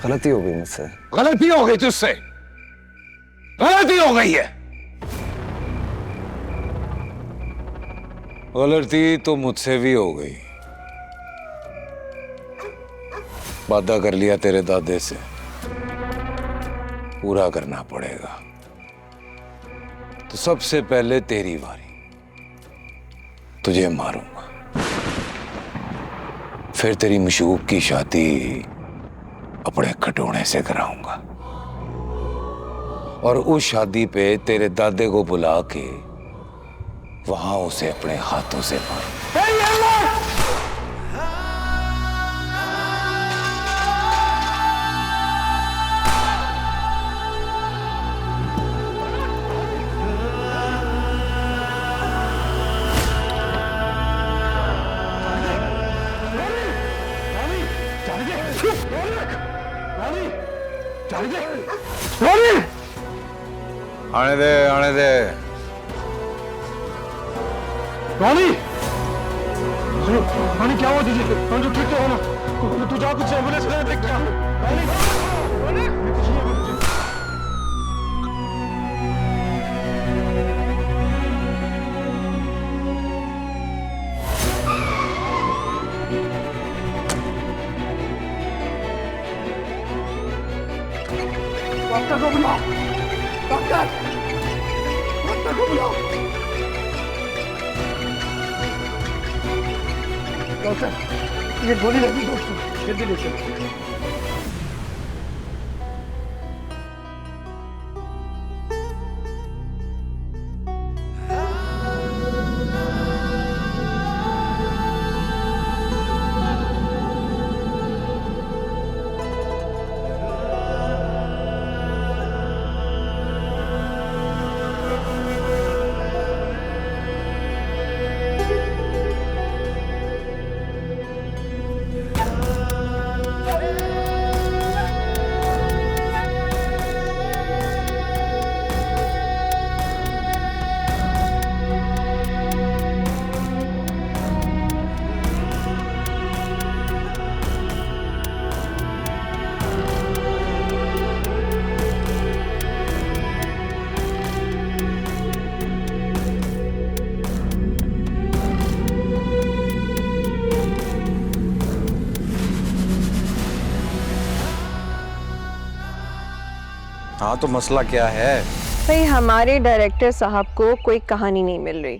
गलती हो गई मुझसे। गलती हो गई तुझसे? गलती हो गई है। गलती तो मुझसे भी हो गई। वादा कर लिया तेरे दादे से, पूरा करना पड़ेगा। तो सबसे पहले तेरी बारी, तुझे मारूंगा। फिर तेरी मशूक की शादी अपने खटोने से कराऊंगा और उस शादी पे तेरे दादे को बुला के वहां उसे अपने हाथों से मारूंगा। आने दे, आने दे। रानी, रानी क्या हुआ तुझे? रानी ठीक तो हो ना? तू जा, कुछ एम्बुलेंस ले देख क्या? रानी, रानी, कुछ नहीं हुआ तुझे। डॉक्टर को बुलाओ, डॉक्टर, डॉक्टर को बुलाओ। डॉक्टर, ये गोली लगी दोस्तों, जल्दी ले चलो। हाँ तो मसला क्या है? भाई हमारे डायरेक्टर साहब को कोई कहानी नहीं मिल रही।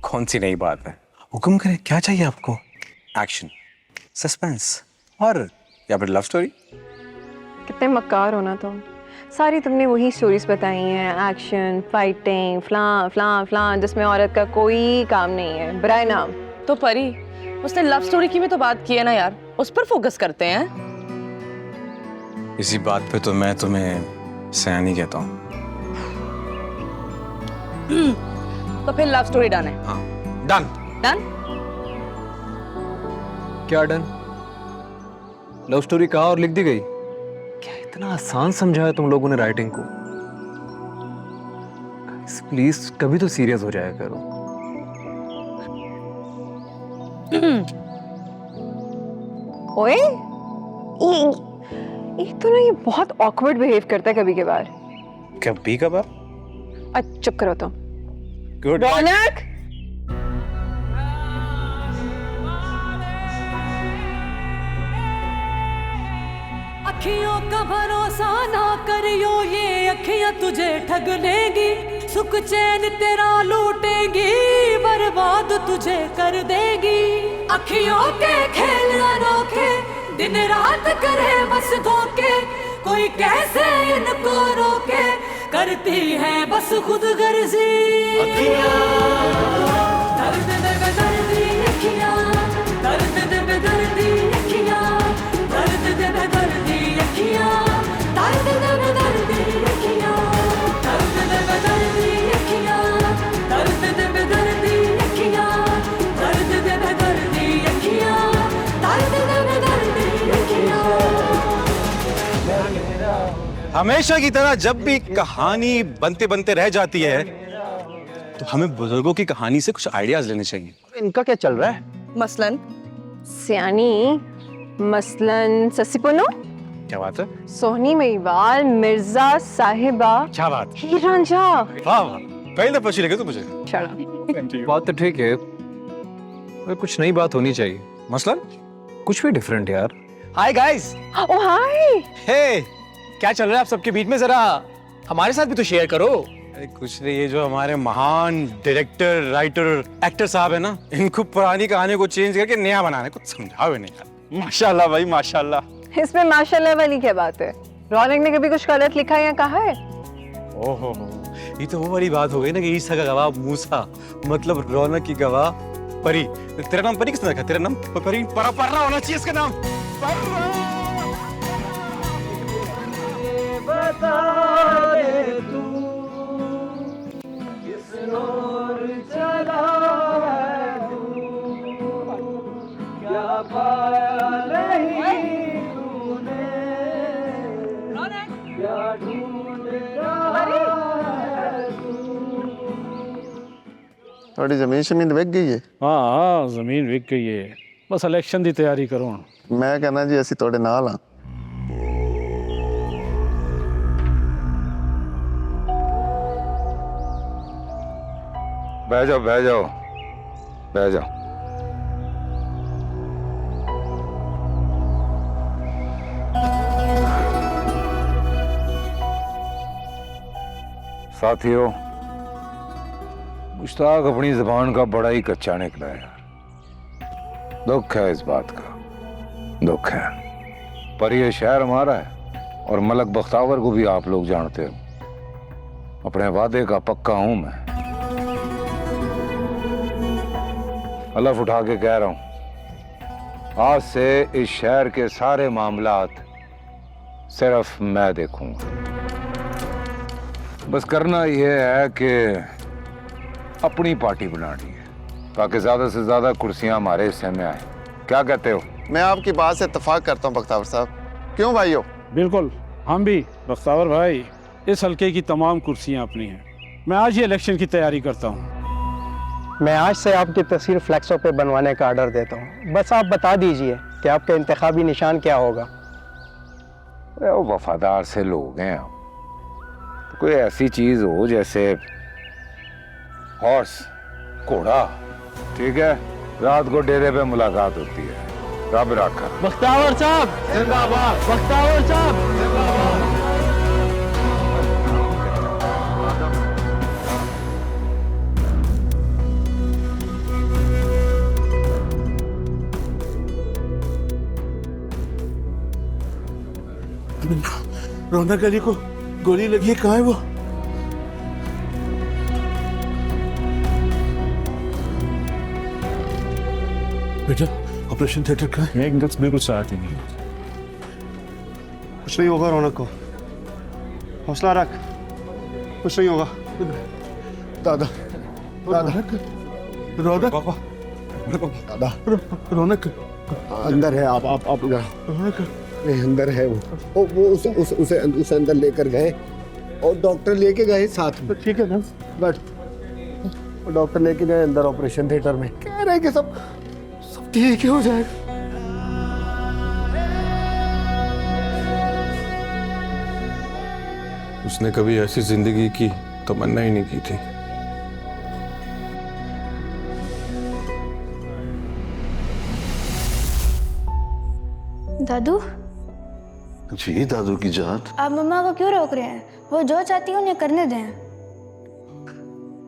कौन सी नई बात है? हुक्म करें, क्या चाहिए आपको? एक्शन, सस्पेंस और या फिर लव स्टोरी? कितने मक्कार हो ना तुम। सारी तुमने वही स्टोरीज बताई हैं, एक्शन, फाइटिंग, फ्लां फ्लां फ्लां, जिसमें औरत का कोई काम नहीं है, बुराई नाम। तो परी, उसने लव स्टोरी की भी तो बात की है ना यार, उस पर फोकस करते हैं। इसी बात पे तो मैं तुम्हें सयानी कहता हूँ। तो फिर लव स्टोरी डन है? हाँ, डन। डन? क्या डन? लव स्टोरी कहा और लिख दी गई? क्या इतना आसान समझाया तुम लोगों ने राइटिंग को? प्लीज कभी तो सीरियस हो जाया करो। ओए, ये तो ना ये बहुत ऑकवर्ड बिहेव करता है कभी कभार। कभी कभार? अच्छा चुप करो तुम। गुड। रौनक, अखियों का भरोसा ना करियो, ये अखियां तुझे ठग लेंगी, सुख चैन तेरा लूटेंगी, बर्बाद तुझे कर देगी। अखियों के खेल अनोखे, दिन रात करे बस धोखे, कोई कैसे इनको रोके, करती है बस खुद गर्जी। दर्द दे बेदर्दी अखियां, दर्द दे बेदर्दी अखियां, दर्द दे बेदर्दी अखियां, दर्द दे बेदर्दी अखियां, दर्द दे बेदर्दी अखियां, दर्द दे बेदर्दी अखियां, दर्द दे बेदर्दी अखियां, दर्द दे बेदर्दी अखियां। हमेशा की तरह जब भी कहानी बनते बनते रह जाती है तो हमें बुजुर्गों की कहानी से कुछ आइडियाज लेने चाहिए। इनका क्या चल रहा है? मसलन सियानी, मसलन ससिपुनो। क्या बात है? सोहनी मेवाल, मिर्जा साहिबा, क्या बात? हीर रांझा। वाह वाह, पहली दफा अच्छी लगे तो मुझे। Shut up. बात तो ठीक है, पर कुछ नई बात होनी चाहिए। मसलन? कुछ भी डिफरेंट यार। Hi guys. Oh hi. हे, क्या चल रहा है आप सबके बीच में, जरा हमारे साथ भी तो शेयर करो। अरे कुछ नहीं, ये जो हमारे महान डायरेक्टर, राइटर, एक्टर साहब है ना, इनको पुरानी कहानी को चेंज करके नया बनाने को समझाओ नहीं यार। माशाल्लाह भाई माशाल्लाह। इसमें माशाल्लाह वाली क्या बात है? रौनक ने कभी कुछ गलत लिखा या कहा है? ओहो, ये तो वो वाली बात हो गई ना कि ईसा का गवाह मूसा, मतलब रौनक की गवाह परी। तेरा नाम परी किसने रखा? तेरा नाम परी पर्रा होना चाहिए इसका नाम। थोड़ी जमीन शमीन विक गई है। हाँ जमीन विक गई है, बस इलेक्शन की तैयारी करो। मैं कहना जी ਅਸੀਂ ਤੁਹਾਡੇ ਨਾਲ ਹਾਂ। बह जाओ बह जाओ बह जाओ। साथियों, मुश्ताक अपनी जुबान का बड़ा ही कच्चा निकला है यार। दुख है इस बात का, दुख है। पर यह शहर हमारा है और मलक बख्तावर को भी आप लोग जानते हो। अपने वादे का पक्का हूं मैं। हलफ उठा के कह रहा हूं, आज से इस शहर के सारे मामलात सिर्फ मैं देखूंगा। बस करना यह है कि अपनी पार्टी बनानी है ताकि ज्यादा से ज्यादा कुर्सियां हमारे हिस्से में आए। क्या कहते हो? मैं आपकी बात से इत्तेफाक करता हूं बख्तावर साहब। क्यों भाइयों? बिल्कुल, हम भी। बख्तावर भाई, इस हल्के की तमाम कुर्सियां अपनी हैं। मैं आज ही इलेक्शन की तैयारी करता हूं। मैं आज से आपकी तस्वीर फ्लैक्सों पे बनवाने का ऑर्डर देता हूँ। बस आप बता दीजिए कि आपका इंतखाबी निशान क्या होगा। वो वफादार से लोग हैं आप। तो कोई ऐसी चीज हो जैसे हॉर्स, घोड़ा। ठीक है, रात को डेरे पे मुलाकात होती है। रब रखा। बख्तावर साहब जिंदाबाद, बख्तावर साहब जिंदाबाद। रौनक अली को गोली लगी है, कहाँ है वो? बेटा, ऑपरेशन थिएटर कहाँ है? एक दस बिल्कुल साथ ही नहीं। कुछ नहीं होगा रौनक को, हौसला रख, कुछ नहीं होगा। दादा, दादा, रौनक, दादा, रौनक अंदर है। आप रौनक नहीं, अंदर है वो उसे अंदर लेकर गए और डॉक्टर लेके गए साथ में। ठीक है ना, बट डॉक्टर लेके गए अंदर ऑपरेशन थिएटर में। कह रहे हैं कि सब ठीक हो जाएगा। उसने कभी ऐसी जिंदगी की तमन्ना ही नहीं की थी। दादू जी दादू की जान। आप मम्मा को क्यों रोक रहे हैं? वो जो चाहती है उन्हें करने दें।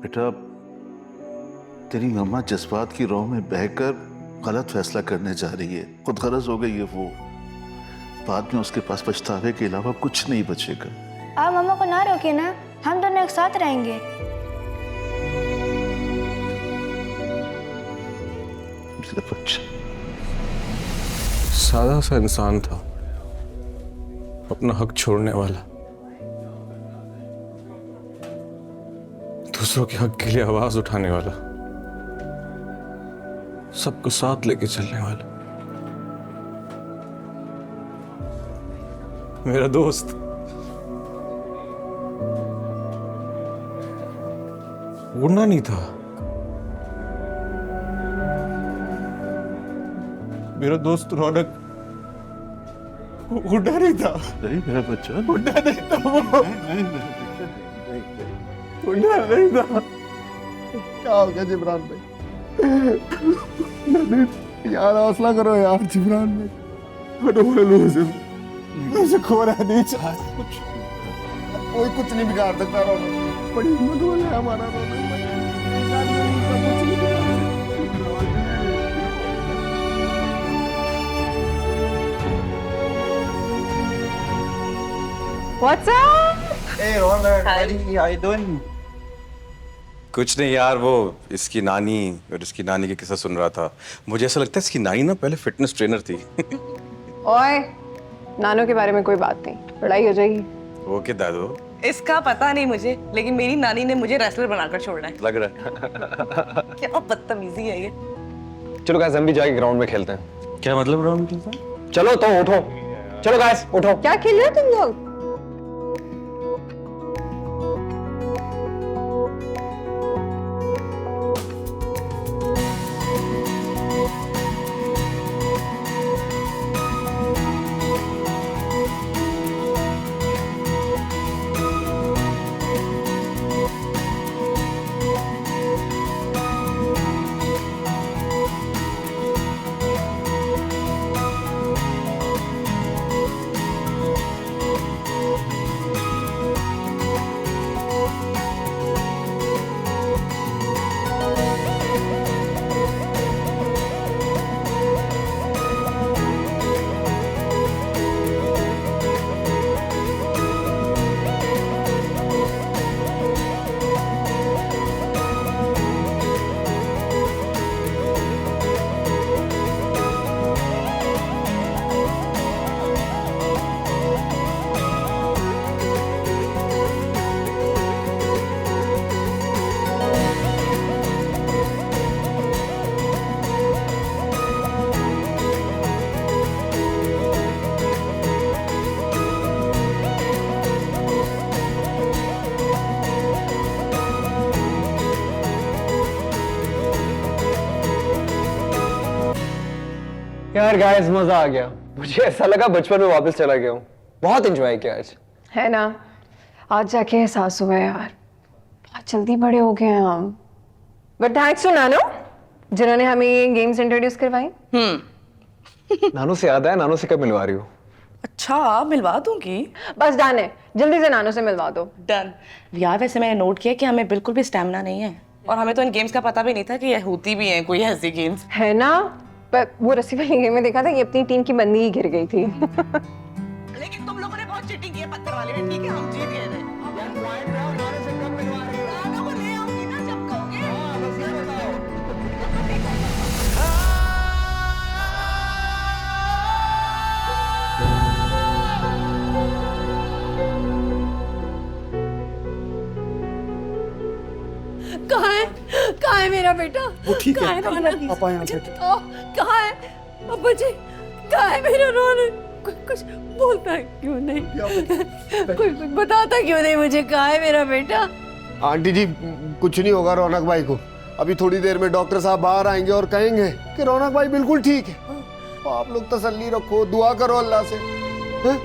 बेटा, तेरी मम्मा जज्बात की राह में बहकर गलत फैसला करने जा रही है। खुद गरज हो गई है वो। बाद में उसके पास पछतावे के अलावा कुछ नहीं बचेगा। आप मम्मा को ना रोकिए ना, हम दोनों एक साथ रहेंगे। बच्चा सादा सा इंसान था, अपना हक छोड़ने वाला, दूसरों के हक के लिए आवाज उठाने वाला, सबको साथ लेके चलने वाला। मेरा दोस्त। उड़ना नहीं था, मेरा दोस्त रौनक उड़ा नहीं था, नहीं मेरा बच्चा, उड़ा नहीं था वो, नहीं मेरा बच्चा, नहीं। उड़ा नहीं था। क्या हो गया जिब्रान भाई? नहीं, यार हौसला करो यार जिब्रान भाई। I don't wanna lose him. मुझे खोना नहीं चाहता कुछ, कोई कुछ नहीं बिगाड़ सकता रौनक। बड़ी हिम्मत वाला है हमारा रौनक भाई। What's up? Hey Ronak, buddy, how you doing? कुछ नहीं यार, वो इसकी नानी और इसकी नानी के किस्सा सुन रहा था। मुझे ऐसा लगता है इसकी नानी ना पहले फिटनेस ट्रेनर थी। ओए, नानों के बारे में कोई बात नहीं, लड़ाई हो जाएगी। ओके दादू। इसका पता नहीं मुझे, लेकिन मेरी नानी ने मुझे रेसलर बनाकर छोड़ना है। लग रहा है। क्या बदतमीजी है ये। चलो गाइस, हम भी जाके ग्राउंड में खेलते हैं। क्या मतलब राउंड खेलता है? चलो तो उठो, चलो गाइस उठो। क्या खेल रहे हो तुम लोग? यार गाइस, मजा आ गया। मुझे ऐसा लगा बचपन में वापस चला गया हूँ। बहुत एंजॉय किया आज। है ना, आज जाके एहसास हुआ यार, बहुत जल्दी बड़े हो गए हैं हम। बट थैंक्स टू नानो जिन्होंने हमें ये गेम्स इंट्रोड्यूस करवाई। नानू से याद है, नानू से कब मिलवा रही हो? अच्छा, मिलवा दूंगी। बस डन है, जल्दी से नानो से मिलवा दो। डन। यार वैसे मैंने नोट किया कि हमें बिल्कुल भी स्टैमिना नहीं है, और हमें तो इन गेम्स का पता भी नहीं था कि ये होती भी हैं कोई ऐसी गेम्स। है ना, पर वो रस्सी वाली गेम में देखा था कि अपनी टीम की बंदी ही गिर गई थी। लेकिन तुम लोगों ने बहुत चीटिंग की है पत्थर वाले में। ठीक है, हम जीत गए थे। नानो को ले आऊंगी ना जब कहोगे। कहाँ है मेरा बेटा? वो ठीक है, कहाँ है रौनक? पापा यहाँ पे। कहाँ है अब्बा जी? कहाँ है मेरा रौनक? कुछ बोलता क्यों नहीं? कुछ बताता क्यों नहीं मुझे? कहाँ है मेरा बेटा? आंटी जी, कुछ नहीं होगा रौनक भाई को। अभी थोड़ी देर में डॉक्टर साहब बाहर आएंगे और कहेंगे कि रौनक भाई बिल्कुल ठीक है। तो आप लोग तसल्ली रखो, दुआ करो अल्लाह से। हैं?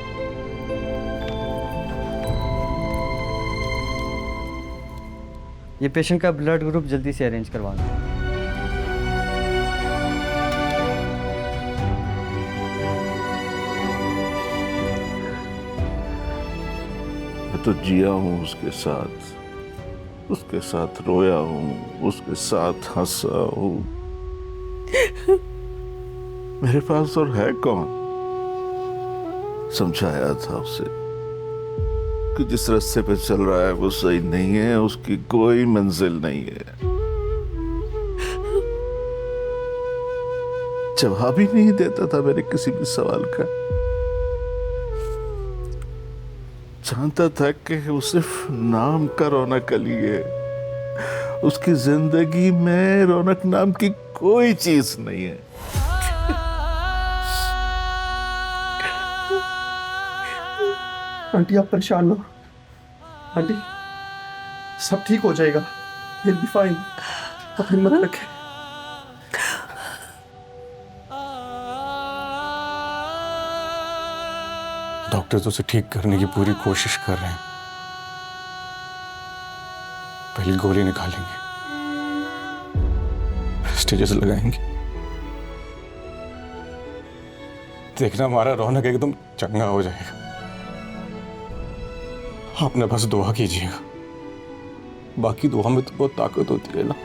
ये पेशेंट का ब्लड ग्रुप जल्दी से अरेंज करवा दो। मैं तो जिया हूँ उसके साथ रोया हूँ, उसके साथ हंसा हूँ। मेरे पास और है कौन? समझाया था उसे कि जिस रास्ते पे चल रहा है वो सही नहीं है, उसकी कोई मंजिल नहीं है। जवाब ही नहीं देता था मेरे किसी भी सवाल का। जानता था कि वो सिर्फ नाम का रौनक अली है, उसकी जिंदगी में रौनक नाम की कोई चीज नहीं है। आंटी आप परेशान हो। आंटी सब ठीक हो जाएगा, He'll be fine। आप हिम्मत रखें। डॉक्टर तो उसे ठीक करने की पूरी कोशिश कर रहे हैं। पहली गोली निकालेंगे, स्टेजेस लगाएंगे, देखना हमारा रौनक एकदम चंगा हो जाएगा। आपने बस दुआ कीजिएगा, बाकी दुआ में तो बहुत ताकत होती है ना,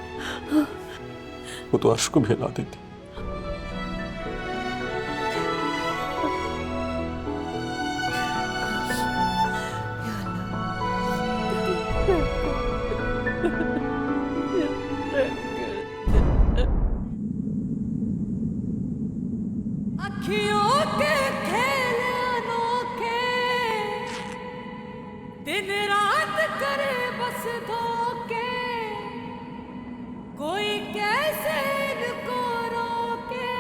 वो तो अर्श को भी हिला देती। अखियों के खेल अनोखे, दिन रात करे बस धोखे, कोई कैसे इनको रोके,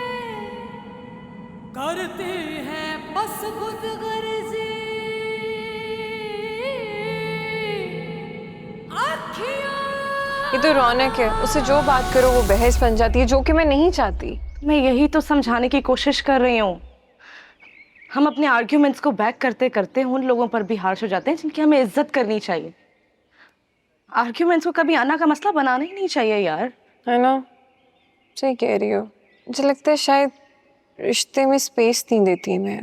करते हैं बस खुद गर्जी। ये तो रौनक है, उससे जो बात करो वो बहस बन जाती है, जो कि मैं नहीं चाहती। मैं यही तो समझाने की कोशिश कर रही हूँ। हम अपने आर्ग्यूमेंट्स को बैक करते करते उन लोगों पर भी हार्श हो जाते हैं जिनकी हमें इज्जत करनी चाहिए। आर्ग्यूमेंट्स को कभी आना का मसला बनाना ही नहीं चाहिए यार, है ना? सही कह रही हो। मुझे लगता है शायद रिश्ते में स्पेस नहीं देती मैं।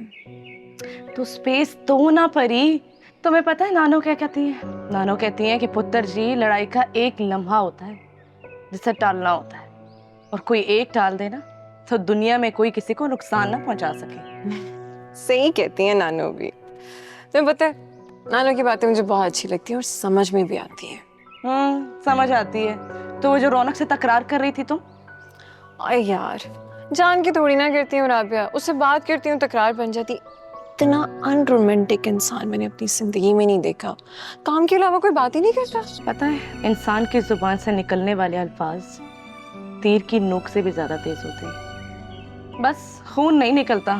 तो स्पेस दो ना परी। तुम्हें पता है नानो क्या कहती है? नानो कहती है कि पुत्र जी, लड़ाई का एक लम्हा होता है जिसे टालना होता है, और कोई एक टाल देना तो दुनिया में कोई किसी को नुकसान ना पहुंचा सके। सही कहती है नानो भी। तुम्हें पता है नानो की बातें मुझे बहुत अच्छी लगती है और समझ में भी आती है। समझ आती है। तो वो जो रौनक से तकरार कर रही थी तुम? अरे यार, जान के थोड़ी ना करती हूँ राबिया, उससे बात करती हूँ तकरार बन जाती। इतना अनरोमांटिक इंसान मैंने अपनी जिंदगी में नहीं देखा। काम के अलावा कोई बात ही नहीं करता। पता है, इंसान की जुबान से निकलने वाले अल्फाज तीर की नोक से भी ज्यादा तेज होते हैं। बस खून नहीं निकलता,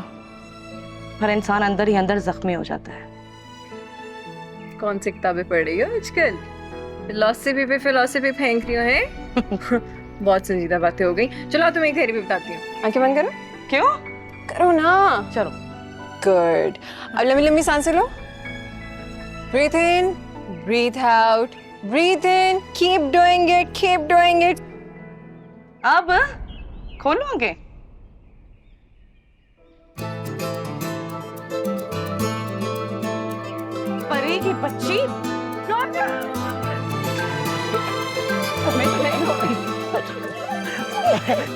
पर इंसान अंदर ही अंदर जख्मी हो जाता है। कौन सी किताबें पढ़ रही हो आजकल? फिलॉसफी पे फिलॉसफी फेंक रही हो हैं? बहुत संजीदा बातें हो गई। चलो तुम्हें एक थेरेपी बताती हूँ। आंखें बंद करो। क्यों? करो ना। चलो। गुड। अब लंबी लंबी सांसें लो। Breathe in, breathe out, breathe in, keep doing it, keep doing it. अब खोलोगे? परी की बच्ची,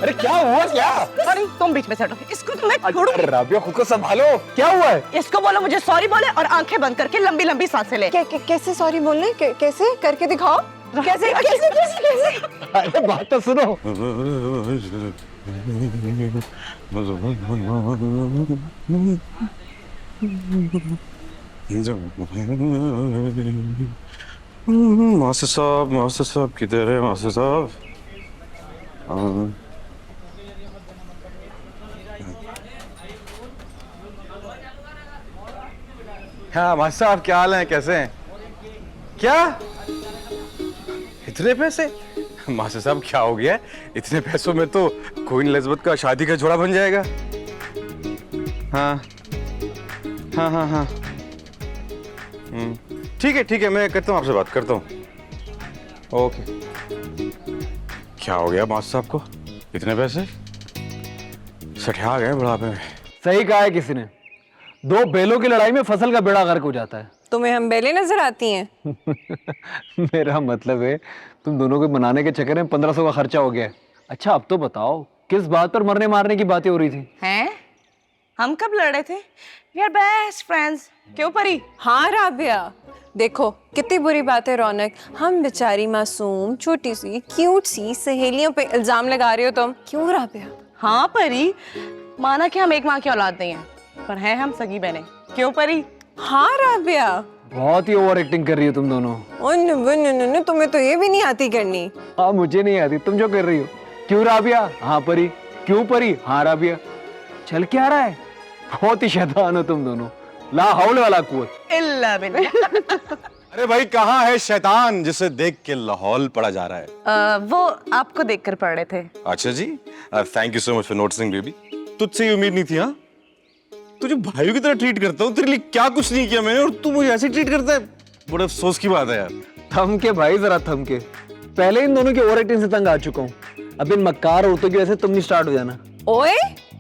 अरे क्या हुआ? क्या? अरे तुम बीच में से हटो, इसको तो मैं छोड़ू। राबिया खुद को संभालो, क्या हुआ है? इसको बोलो मुझे सॉरी बोले और आंखें बंद करके लंबी लंबी सांसें ले। कैसे सॉरी बोलने? कैसे करके दिखाओ। कैसे कैसे कैसे कैसे? अरे बात तो सुनो। मास्टर साहब किधर है मास्टर साहब? हाँ मास्टर साहब, क्या हाल है? कैसे हैं? क्या इतने पैसे? मास्टर साहब क्या हो गया? इतने पैसों में तो क्वीन एलिजाबेथ का शादी का जोड़ा बन जाएगा। हाँ हाँ हाँ हाँ, ठीक है, मैं करता हूँ, आपसे बात करता हूँ। ओके। क्या हो गया मास्टर साहब को? इतने पैसे? सठिया गए बुढ़ापे में। सही कहा है किसी ने, दो बैलों की लड़ाई में फसल का बेड़ा गर्क हो जाता है। तुम्हें हम बैलें नजर आती हैं? मेरा मतलब है तुम दोनों को मनाने के चक्कर में 1500 का खर्चा हो गया है। अच्छा अब तो बताओ, किस बात पर मरने मारने की बातें हो रही थी? हैं? हम कब लड़े थे? We are best friends। क्यों परी? हाँ राबिया, देखो कितनी बुरी बात है रौनक। हम बेचारी मासूम छोटी सी क्यूट सी सहेलियों पे इल्जाम लगा रहे हो तुम। क्यों राबिया? हाँ परी, माना कि हम एक माँ की औलाद नहीं है, पर हैं हम सगी बहनें। क्यों परी? हाँ राबिया, बहुत ही ओवर एक्टिंग कर रही हो तुम दोनों। तुम्हें तो ये भी नहीं आती करनी। हाँ मुझे नहीं आती, तुम जो कर रही हो। क्यों राबिया? हाँ परी। क्यों परी? हाँ राबिया। चल क्या रहा है? बहुत ही शैतान हो तुम दोनों, ला हौल वाला कुव्वत इल्ला बिल्लाह। अरे भाई कहाँ है शैतान जिसे देख के लाहौल पड़ा जा रहा है? वो आपको देखकर पढ़ रहे थे। अच्छा जी, thank you so much for noticing baby. तुझसे ही उम्मीद नहीं थी। हाँ तुझे भाइयों की तरह ट्रीट करता हूँ, तेरे लिए क्या कुछ नहीं किया मैंने और तू मुझे ऐसे ट्रीट करता है। बड़े अफसोस की बात है यार। थम के भाई, जरा थम के। पहले इन दोनों की ओवर एक्टिंग से तंग आ चुका हूँ, अब इन मक्कार औरतों की वजह से तुम भी स्टार्ट हो जाना। ओए,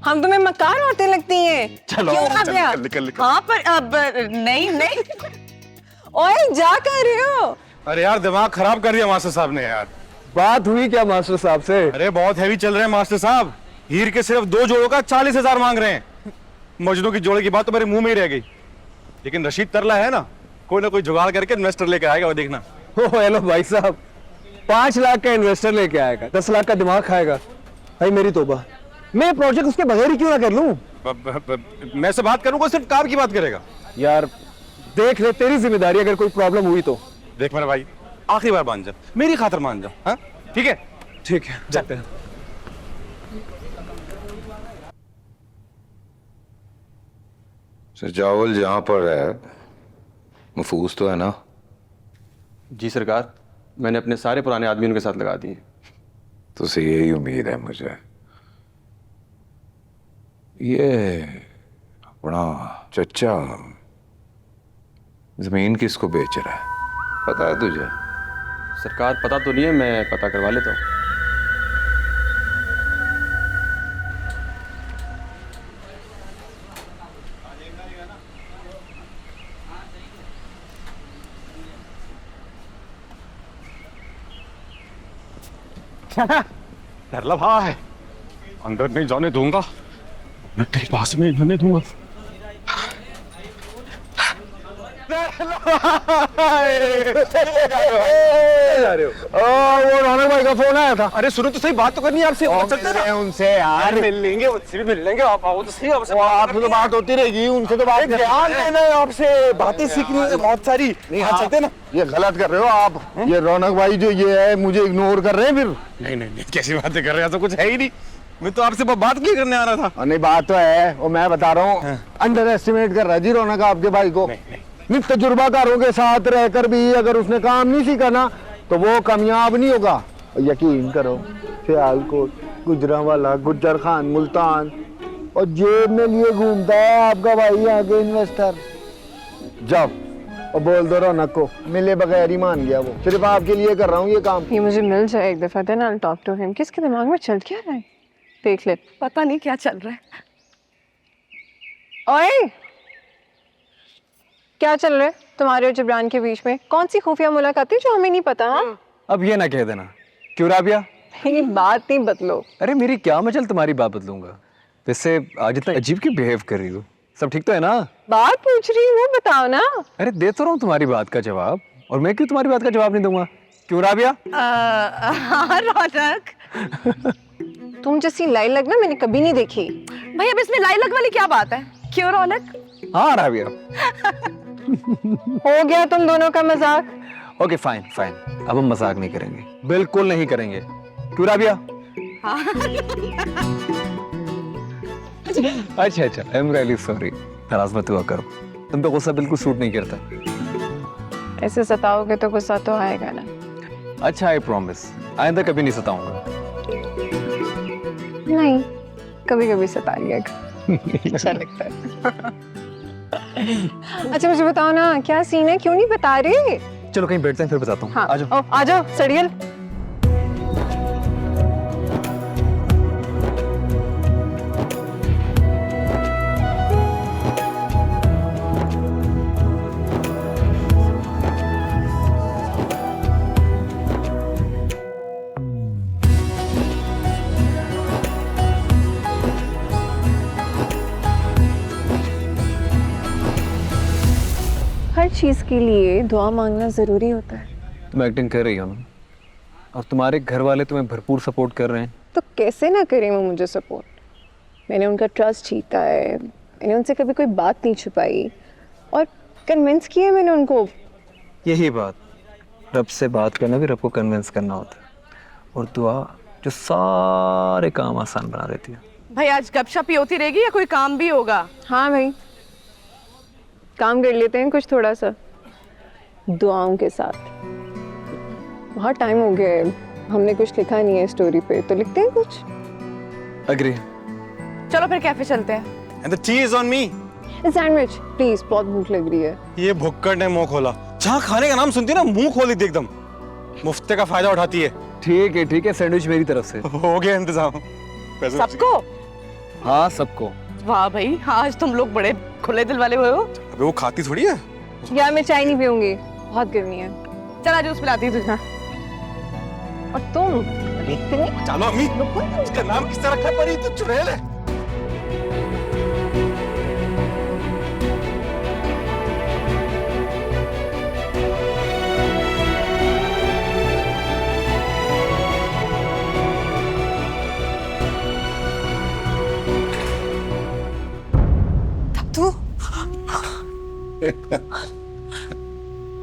हम तुम्हें मक्कार औरतें लगती हैं? चलो, क्यों चल, राबिया? निकल। हाँ पर अब नहीं नहीं ओए, जा कर रहे हो? अरे यार दिमाग खराब कर दिया मास्टर साहब ने यार। बात हुई क्या मास्टर साहब से? अरे बहुत हैवी चल रहे हैं मास्टर साहब। हीर के सिर्फ 2 जोड़ों का 40,000 मांग रहे हैं। मजनू की जोड़े की बात तो मेरे मुंह में ही रह गई, लेकिन रशीद तरला है ना, कोई ना कोई जुगाड़ करके इन्वेस्टर लेके आएगा, वो देखना। ओ हेलो भाई साहब, 5 लाख का इन्वेस्टर लेके आएगा, 10 लाख का दिमाग खाएगा। भाई मेरी तौबा, मैं प्रोजेक्ट उसके बगैर ही क्यों ना कर लूं? मैं से बात करूंगा, सिर्फ काम की बात करेगा। यार देख ले, तेरी जिम्मेदारी, अगर कोई प्रॉब्लम हुई तो। देख मेरा भाई, आखिरी बार मान जा, मेरी खातिर मान जा। हाँ ठीक है, ठीक है, जाते हैं। सजावल जहां पर है महफूज तो है ना? जी सरकार, मैंने अपने सारे पुराने आदमी उनके साथ लगा दिए। तो से यही उम्मीद है मुझे। ये अपना चचा जमीन किसको बेच रहा है, पता है तुझे? सरकार पता तो नहीं है, मैं पता करवा लेता हूँ। तरला भाई, अंदर नहीं जाने दूंगा मैं, तेरे पास में जाने दूंगा। वो रौनक भाई का फोन आया था। अरे सुनो तो सही, बात तो करनी है आपसे। उनसे यार मिल लेंगे, उनसे भी मिल लेंगे। आप आओ तो सही। आपसे तो बात होती रहेगी, उनसे तो बात ध्यान देना है आपसे, बातें सीखनी है बहुत सारी। हाँ चलते ना। ये गलत कर रहे हो आप। ये रौनक भाई जो ये है मुझे इग्नोर कर रहे हैं फिर। नहीं, कैसी बातें कर रहे हैं, तो कुछ है ही नहीं। मैं तो आपसे बात क्यों करने आ रहा था। नहीं बात तो है, और मैं बता रहा हूँ अंडर एस्टिमेट कर रहा है जी रौनक आपके भाई को। नहीं तजुर्बाकारों के साथ रहकर भी अगर उसने काम नहीं सीखा ना तो वो कामयाब नहीं होगा। यकीन करो, सियालकोट, गुजरांवाला, गुज्जर खान, मुल्तान और जेब में लिए घूमता है आपका भाई आगे इन्वेस्टर। जाओ और बोल दो रौनक को, मिले बगैर ही मान गया वो। सिर्फ आपके लिए कर रहा हूँ ये काम। ये मुझे मिल जाए एक दफा, then I will talk to him. किसके दिमाग में चल क्या रहा है, देख ले। पता नहीं क्या चल रहा है। ओए, क्या चल रहा है तुम्हारे और जिब्रान के बीच में? कौन सी खुफिया मुलाकातें जो हमें नहीं पता? हाँ, अब ये ना कह देना। क्यों राबिया? मेरी बात नहीं बदलो। अरे मेरी क्या मचल, तुम्हारी बात बदलूंगा। वैसे आज इतना अजीब क्यों बिहेव कर रही हो? सब ठीक तो है ना? बात पूछ रही हूँ, बताओ ना। अरे दे तो रहा हूँ तुम्हारी बात का जवाब, और मैं क्यों तुम्हारी बात का जवाब नहीं दूंगा? क्यों राबिया? हाँ रौनक, तुम जैसी लाइन लगना मैंने कभी नहीं देखी। भाई अब इसमें लाइलक वाली क्या बात है? क्यों रौनक? हाँ राबिया। हो गया तुम दोनों का मजाक। ओके फाइन फाइन, अब हम मजाक नहीं करेंगे, बिल्कुल नहीं करेंगे। क्यों राबिया? अच्छा, आई एम रियली सॉरी। नाराज मत हुआ करो, तुम पे गुस्सा बिल्कुल सूट नहीं करता। ऐसे सताओगे तो गुस्सा तो आएगा ना। अच्छा, आई प्रॉमिस आइंदा कभी नहीं सताऊंगा। नहीं, कभी कभी सता लिया अच्छा लगता है। अच्छा मुझे बताओ ना, क्या सीन है, क्यों नहीं बता रहे? चलो कहीं बैठते हैं, फिर बताता हूँ। हाँ, आ जाओ। आ जाओ सड़ियल। हर चीज के लिए दुआ मांगना जरूरी होता है। तुम एक्टिंग कर रही हो ना, और तुम्हारे घर वाले तुम्हें भरपूर सपोर्ट कर रहे हैं, तो कैसे ना करें वो मुझे सपोर्ट। मैंने उनका ट्रस्ट जीता है, मैंने उनसे कभी कोई बात नहीं छुपाई और कन्विंस किया मैंने उनको। यही बात, रब से बात करना भी रब को कन्विंस करना होता है, और दुआ जो सारे काम आसान बना देती है। भाई आज गपशप ही होती रहेगी या कोई काम भी होगा? हाँ भाई, काम कर लेते हैं कुछ थोड़ा सा दुआओं के साथ। बहुत टाइम हो गया है, हमने कुछ लिखा नहीं है स्टोरी पे, तो लिखते हैं कुछ। अग्री। चलो फिर कैफे चलते हैं। And the tea is on me. Sandwich please, बहुत भूख लग रही है। ये भुक्कड़ ने मुंह खोला। जहाँ खाने का नाम सुनती है ना मुंह खोल देती एकदम। मुफ्ते का फायदा उठाती है। ठीक है, सैंडविच मेरी तरफ से। हो गया इंतजाम। सबको? हाँ सबको। वाह भाई, आज तुम लोग बड़े खुले दिल वाले हो। अबे वो खाती थोड़ी है। यार मैं चाय नहीं पीऊंगी, बहुत गर्मी है। चला जूस पिलाती हूँ तुझे। और तुम? चलो अम्मी, इसका नाम किस तरह रखा है? परी तो चुड़ैल है।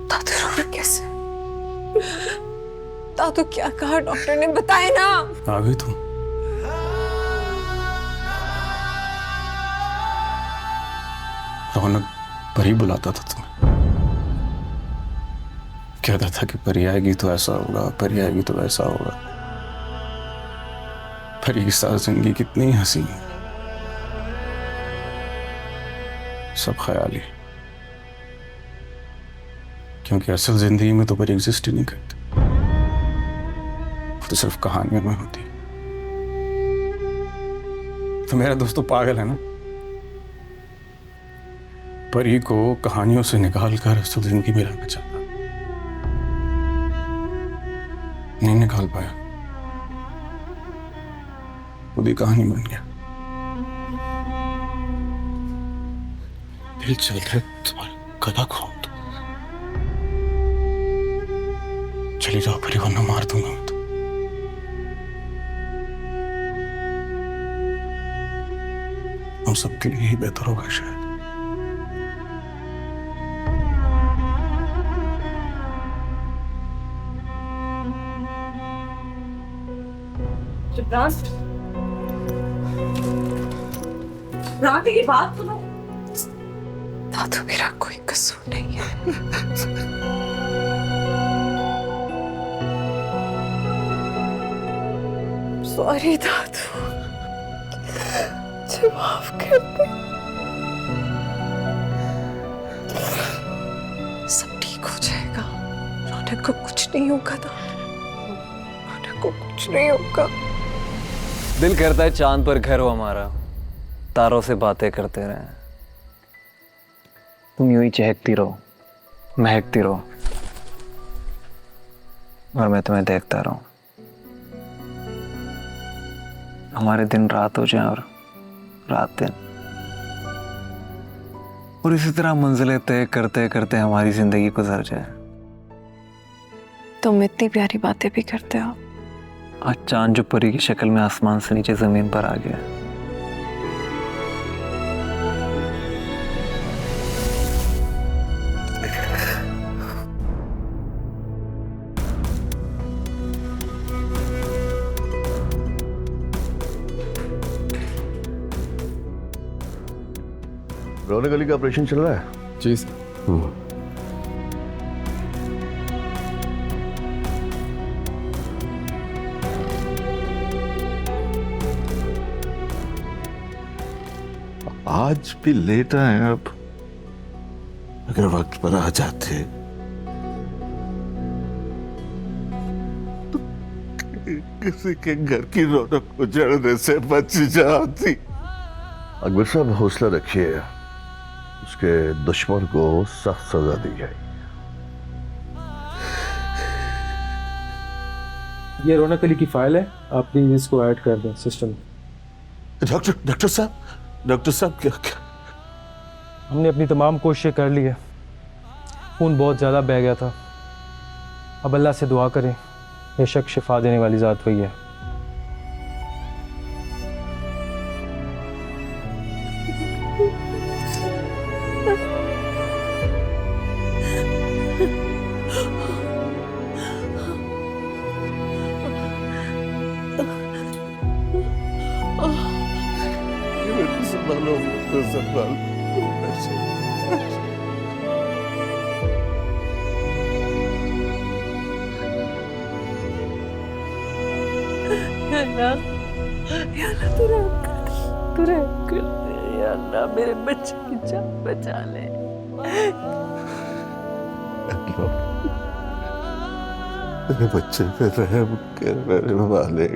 दादू रो कैसे? दादू क्या कहा डॉक्टर ने? बताए ना। आ गई तुम। रौनक परी बुलाता था तुम्हें, कहता था कि परी आएगी तो ऐसा होगा, परी आएगी तो वैसा होगा। परी की सारी जिंदगी कितनी हंसी, सब ख्याली। क्योंकि असल जिंदगी में तो परी एग्जिस्ट ही नहीं करती, तो सिर्फ कहानियों में होती। तो मेरा दोस्त तो पागल है ना, परी को कहानियों से निकाल कर असल जिंदगी में लाना चाहता, नहीं निकाल पाया, खुद ही कहानी बन गया। दिल चल रहा है तुम्हारा गला खोल दो। चली जाओ परी, वरना मार दूंगा मैं तो। हम सबके लिए ही बेहतर होगा शायद। ये बात सुनो। दादू मेरा कोई कसूर नहीं है। सॉरी दादू, मुझे माफ कर दे। सब ठीक हो जाएगा। रौनक को कुछ नहीं होगा दादू, रौनक को कुछ नहीं होगा। दिल करता है चांद पर घर हो हमारा, तारों से बातें करते रहें। तुम यूं ही चहकती रहो, महकती रहो, और मैं तुम्हें देखता रहूं। हमारे दिन रात हो जाए और रात दिन, और इसी तरह मंजिलें तय करते करते हमारी जिंदगी गुजर जाए। तुम इतनी प्यारी बातें भी करते हो। आज चांद जो परी की शक्ल में आसमान से नीचे जमीन पर आ गया। रौनक अली का ऑपरेशन चल रहा है? जी सर। आज भी लेट आए आप। अगर वक्त पर आ जाते तो किसी के घर की रौनक उजड़ने से बच जाती। अकबर साहब हौसला रखिए, उसके दुश्मन को सख्त सजा दी जाएगी। ये रौनक अली की फाइल है, आप प्लीज इसको ऐड कर दें सिस्टम में। डॉक्टर साहब क्या? हमने अपनी तमाम कोशिशें कर ली है, खून बहुत ज़्यादा बह गया था। अब अल्लाह से दुआ करें, बेशक शिफा देने वाली ज़ात वही है। तू रहम कर दे, अल्लाह मेरे बच्चे की जान बचा ले। मेरे बच्चे पे रहम करने वाले।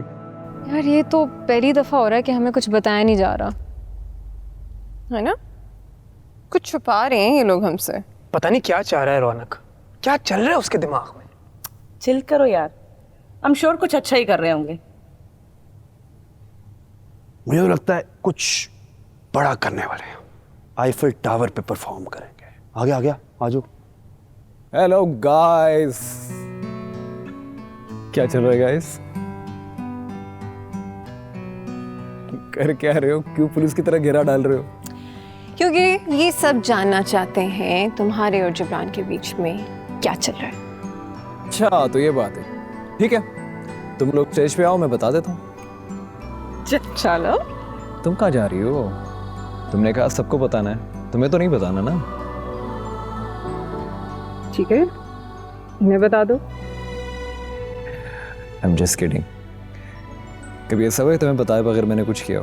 यार ये तो पहली दफा हो रहा है कि हमें कुछ बताया नहीं जा रहा है ना, कुछ छुपा रहे हैं ये लोग हमसे। पता नहीं क्या चाह रहा है रौनक, क्या चल रहा है उसके दिमाग में। चिल करो यार, हम श्योर कुछ अच्छा ही कर रहे होंगे। मुझे तो लगता है कुछ बड़ा करने वाले हैं, आईफिल टावर पे परफॉर्म करेंगे। आ गया आ जाओ। हेलो गाइस, क्या चल रहा है गाइस? कर क्या रहे हो? क्यों पुलिस की तरह घेरा डाल रहे हो? क्योंकि ये सब जानना चाहते हैं तुम्हारे और जिब्रान के बीच में क्या चल रहा है। अच्छा तो ये बात है, ठीक है तुम लोग स्टेज पे आओ, मैं बता देता हूँ। चलो। तुम कहाँ जा रही हो? तुमने कहा सबको बताना है, तुम्हें तो नहीं बताना ना। ठीक है मैं बता दो। I'm just kidding. कभी ऐसा हुआ तुम्हें बताए बगैर मैंने कुछ किया?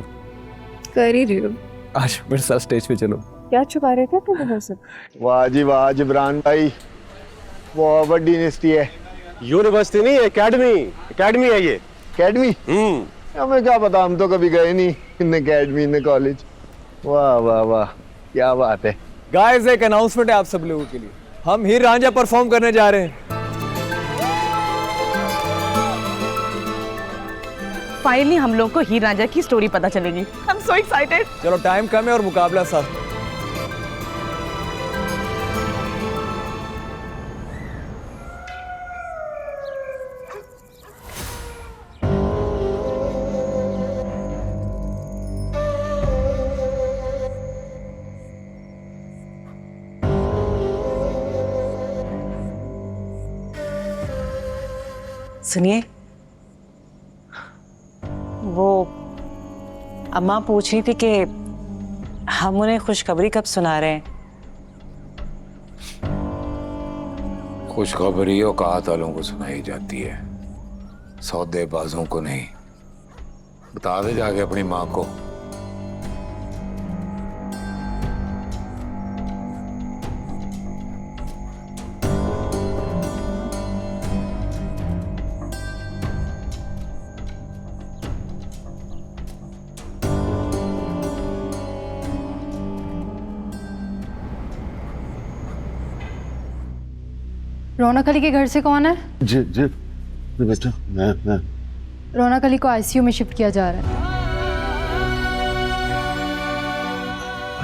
कर ही रही हो। आज मेरे साथ स्टेज पे चलो। क्या छुपा रहे थे तुम लोग सब? वाह जी वाह जिब्रान भाई, बहुत बड़ी यूनिवर्सिटी है। यूनिवर्सिटी नहीं, एकेडमी है ये। एकेडमी? हमें क्या पता, हम तो कभी गए नहीं इन एकेडमी इन कॉलेज। वाह वाह वाह क्या बात है। गाइस एक अनाउंसमेंट है आप सब लोगों के लिए, हम हीर रांझा परफॉर्म करने जा रहे हैं। फाइनली हम लोग को हीर रांझा की स्टोरी पता चलेगी। I am so excited. चलो टाइम कम है और मुकाबला साथ। सुनिए, वो अम्मा पूछ रही थी कि हम उन्हें खुशखबरी कब सुना रहे हैं। खुशखबरी औकात वालों को सुनाई जाती है, सौदेबाजों को नहीं। बता दे जाके अपनी माँ को। रौनक अली के घर से कौन है? जी जी बेटा, मैं रौनक अली को आईसीयू में शिफ्ट किया जा रहा है।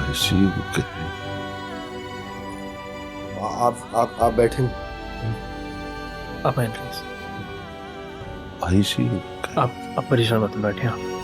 आईसीयू? आप बैठे। आप प्लीज। आईसीयू? आप परेशान मत बैठे आप।